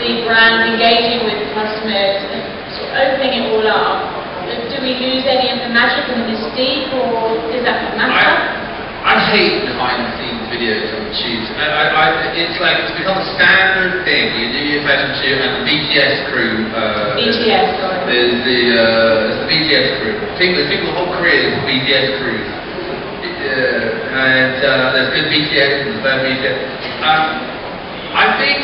the brand engaging with customers and sort of opening it all up, do we lose any of the magic and the mystique, or does that not matter? I hate behind-the-scenes videos of shoes. It's like, it's become a standard thing. You do your fashion shoot and the BTS crew. BTS, sorry. There's the BTS crew. There's people, the whole career is BTS crew. And there's good BTS and there's bad BTS. I think,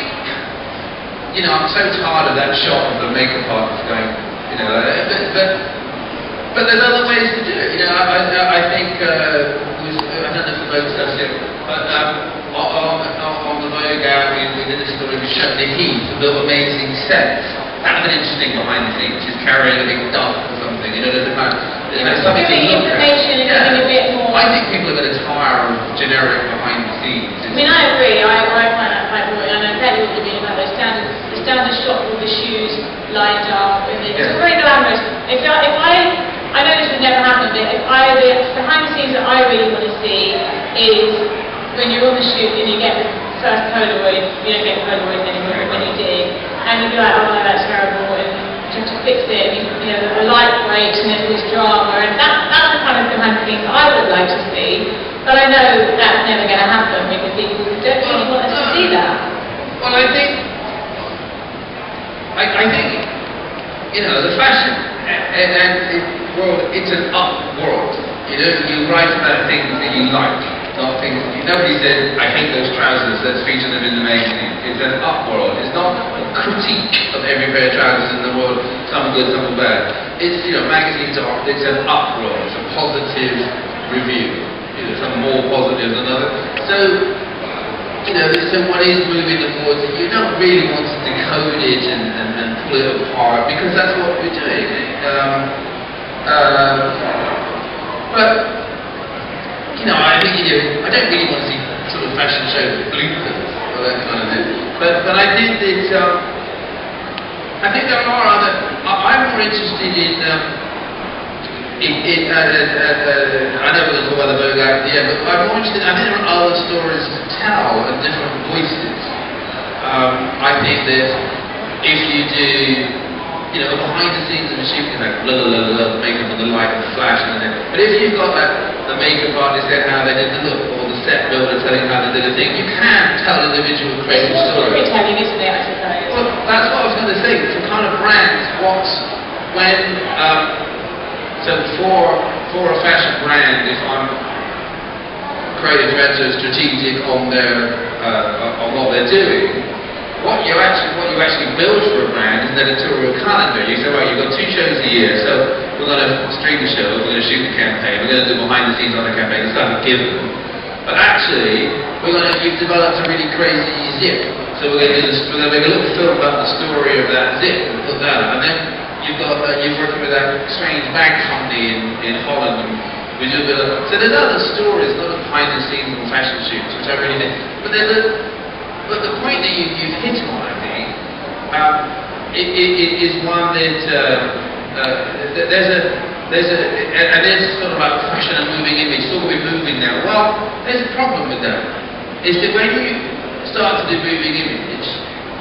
you know, I'm so tired of that shot of the makeup artist going, you know, but there's other ways to do it. You know, I think, I don't know if the Vogue stuff's here, but on the Vogue out, we did a story, we showed the heat, the little amazing sets. That was an interesting behind the scenes, just carrying a big duck or something, you know, there's something to look at. Information and giving a bit more. I think people are going to tire of generic behind the scenes. I mean, I agree, I find that quite boring, and I tell you what you mean about the standard shot with the shoes lined up, and it's very glamorous. I know this would never happen, but the behind the scenes that I really want to see is when you're on the shoot and you get the first Polaroid. You don't get Polaroids anymore, but when you did, and you'd be like, oh no, that's terrible, and you have to fix it, and you know, the light breaks and there's all this drama, and that's the kind of behind the scenes I would like to see, but I know that's never going to happen because people don't really want us to see that. Well, I think, you know, the fashion and world, it's an up world. You know, you write about things that you like, not things. Nobody says, I hate those trousers, let's feature them in the magazine. It's an up world. It's not a critique of every pair of trousers in the world, some good, some bad. It's, you know, magazines are, it's an up world. It's a positive review. You know, some more positive than others. So, you know, so what is moving the forward? You don't really want to decode it and pull it apart, because that's what we're doing. But, you know, I think, you know, I don't really want to see sort of fashion show bloopers or that kind of thing. But I think that, I think there are other, I'm more interested in I know we're going to talk about the Vogue out here, but I'm more interested, I think there are other stories to tell and different voices. I think that if you do, you know, behind the scenes of a shoot, like blah blah blah blah, the makeup and the light and the flash and everything. But if you've got like the makeup artist saying how they did the look, or the set builder telling how they did a thing, you can tell individual creative stories. It's storytelling, isn't it, I suppose? Well, that's what I was going to say. For kind of brands, so for a fashion brand, if I'm creative director, strategic on what they're doing, what you actually build for a brand is an editorial calendar. You say, right, you've got 2 shows a year, so we're going to stream the show, we're going to shoot the campaign, we're going to do behind the scenes on the campaign. It's not a given. But actually, you've developed a really crazy zip. So we're going to make a little film about the story of that zip and put that up. And then you're working with that strange bag company in Holland. We do a bit of, so there's other stories, not behind the scenes on fashion shoots, which I really think. But the point that you've hit on, I think, is one that there's sort of like fashion and moving image. So we're moving now. Well, there's a problem with that. Is that when you start to do moving image,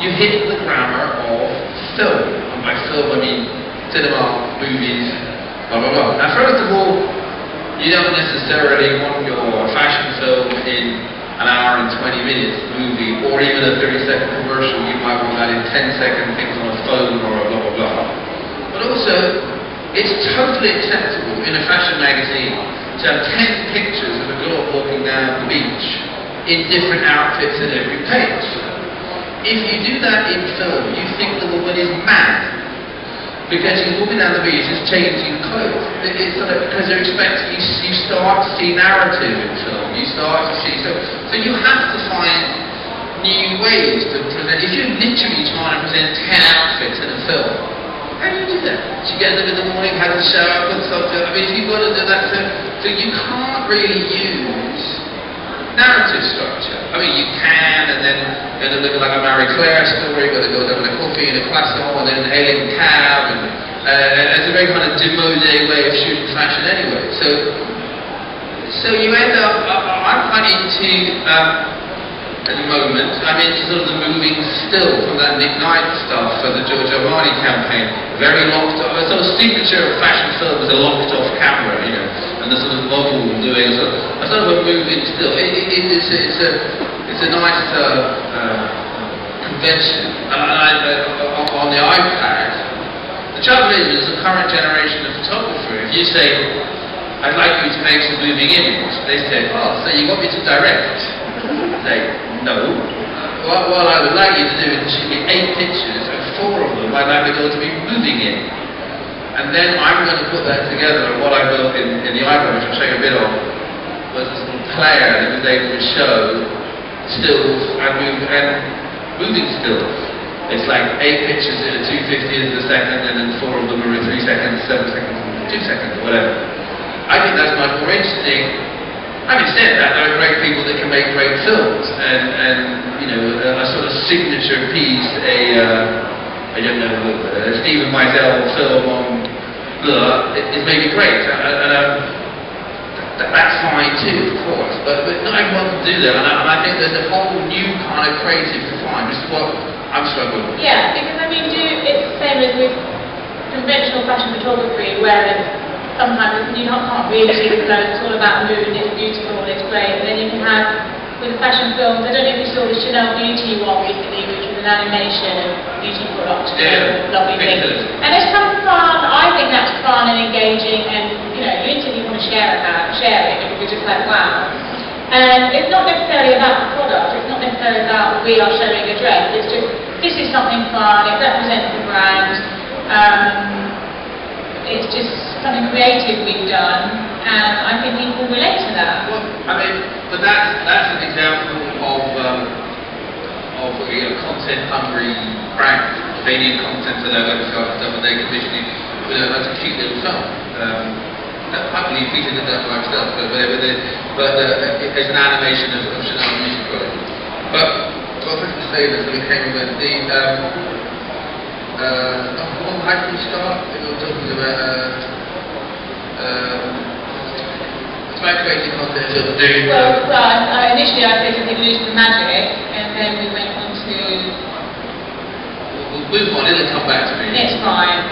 you hit the grammar of film. And by film, I mean cinema, movies, blah blah blah. Now, first of all, you don't necessarily want your fashion film in an hour and 20 minutes movie, or even a 30-second commercial. You might want that in 10-second things on a phone or a blah blah blah. But also, it's totally acceptable in a fashion magazine to have 10 pictures of a girl walking down the beach in different outfits at every page. If you do that in film, you think the woman is mad. Because she's walking down the beach, just changing clothes. It's sort of because they're expecting you start to see narrative in film. You start to see so you have to find new ways to present. If you're literally trying to present 10 outfits in a film, how do you do that? She gets up in the morning, has a shower, puts something. I mean, if you've got to do that, so you can't really use narrative structure. I mean, you can, and then you're going to look like a Marie Claire story, where they go down with a coffee and a croissant, and then an alien cab, and it's a very kind of demodé way of shooting fashion anyway. So you end up, I'm quite into at the moment. I'm into sort of the moving still from that Nick Knight stuff for the Giorgio Armani campaign. Very locked off. So a signature of fashion film is a locked off camera, you know, and the sort of model doing a sort of a moving still. It's a nice convention. And on the iPad, the trouble is the current generation of photographer, if you say, I'd like you to make some moving image, they say, oh, so you want me to direct? I say, no. What I would like you to do is shoot me 8 pictures, and 4 of them I'd like the girl to be moving in. And then I'm going to put that together, and what I built in the iPad, which I'll show you a bit of, was this little player that was able to show stills and moving stills. It's like 8 pictures in a 250th of a second, and then 4 of them are in 3 seconds, 7 seconds, 2 seconds, whatever. I think that's much more interesting. Having said that, there are great people that can make great films, and you know, a sort of signature piece, I don't know, a Stephen Meisel film on blah, is maybe great, and that's fine too, of course. But not everyone can do that, and I think there's a whole new kind of creative to find, which is what I'm struggling with. Yeah, because I mean, it's the same as with conventional fashion photography, where sometimes you can't really see the flow. It's all about mood, it's beautiful, it's great. And then you can have, with the fashion films, I don't know if you saw the Chanel Beauty one recently, which was an animation of beauty products, lovely things. And it's kind of fun. I think that's fun and engaging, and you know, you instantly want to share it, and you're just like, wow. And it's not necessarily about the product. It's not necessarily about we are showing a dress. It's just, this is something fun. It represents the brand. It's just something creative we've done, and I think people relate to that. Well, I mean, but that's an example of a content-hungry brand. They need content for their website and stuff, and they're commissioning. That's a cute little film. I believe Peter did that by himself, but it's an animation of Chanel music product. But what I was going to say was when it came with how can you start? We were talking about it's about creating content and doing. Well, initially I said something lose the magic, and then we went on to. We'll move on. It'll come back to me. It's fine.